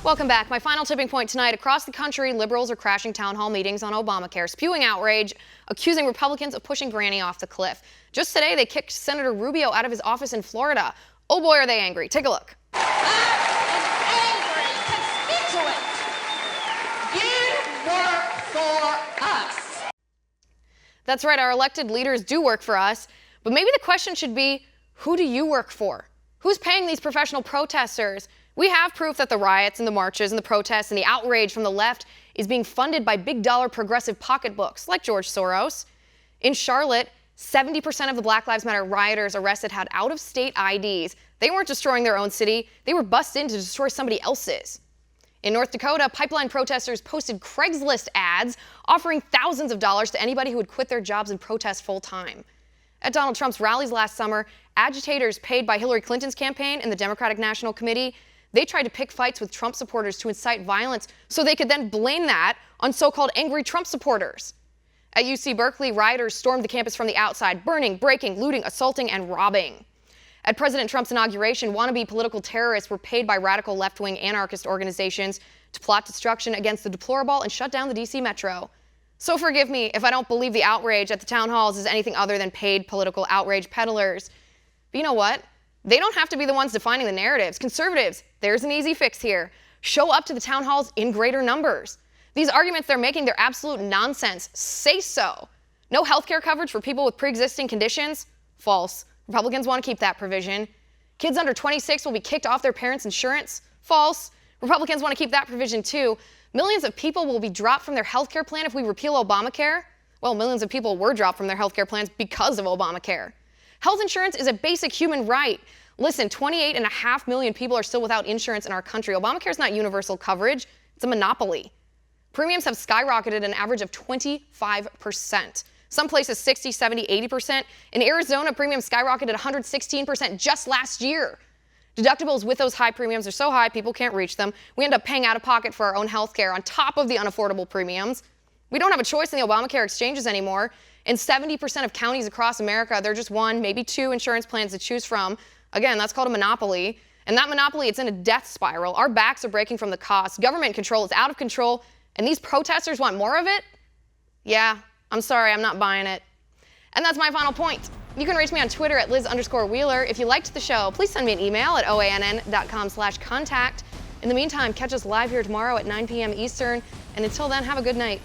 Welcome back. My final tipping point tonight. Across the country, liberals are crashing town hall meetings on Obamacare, spewing outrage, accusing Republicans of pushing Granny off the cliff. Just today, they kicked Senator Rubio out of his office in Florida. Oh boy, are they angry. Take a look. Angry constituent. You work for us. That's right, our elected leaders do work for us. But maybe the question should be, who do you work for? Who's paying these professional protesters? We have proof that the riots and the marches and the protests and the outrage from the left is being funded by big dollar progressive pocketbooks like George Soros. In Charlotte, 70% of the Black Lives Matter rioters arrested had out-of-state IDs. They weren't destroying their own city. They were bussed in to destroy somebody else's. In North Dakota, pipeline protesters posted Craigslist ads offering thousands of dollars to anybody who would quit their jobs and protest full-time. At Donald Trump's rallies last summer, agitators paid by Hillary Clinton's campaign and the Democratic National Committee, they tried to pick fights with Trump supporters to incite violence so they could then blame that on so-called angry Trump supporters. At UC Berkeley, rioters stormed the campus from the outside, burning, breaking, looting, assaulting, and robbing. At President Trump's inauguration, wannabe political terrorists were paid by radical left-wing anarchist organizations to plot destruction against the deplorable and shut down the D.C. Metro. So forgive me if I don't believe the outrage at the town halls is anything other than paid political outrage peddlers. But you know what? They don't have to be the ones defining the narratives. Conservatives, there's an easy fix here. Show up to the town halls in greater numbers. These arguments they're making, they're absolute nonsense. Say so. No health care coverage for people with pre-existing conditions? False. Republicans want to keep that provision. Kids under 26 will be kicked off their parents' insurance? False. Republicans want to keep that provision too. Millions of people will be dropped from their health care plan if we repeal Obamacare? Well, millions of people were dropped from their health care plans because of Obamacare. Health insurance is a basic human right. Listen, 28.5 million people are still without insurance in our country. Obamacare is not universal coverage. It's a monopoly. Premiums have skyrocketed an average of 25%. Some places 60, 70, 80%. In Arizona, premiums skyrocketed 116% just last year. Deductibles with those high premiums are so high, people can't reach them. We end up paying out of pocket for our own health care on top of the unaffordable premiums. We don't have a choice in the Obamacare exchanges anymore. In 70% of counties across America, there are just one, maybe two insurance plans to choose from. Again, that's called a monopoly. And that monopoly, it's in a death spiral. Our backs are breaking from the cost. Government control is out of control. And these protesters want more of it? Yeah, I'm sorry, I'm not buying it. And that's my final point. You can reach me on Twitter at Liz_Wheeler. If you liked the show, please send me an email at oann.com/contact. In the meantime, catch us live here tomorrow at 9 p.m. Eastern. And until then, have a good night.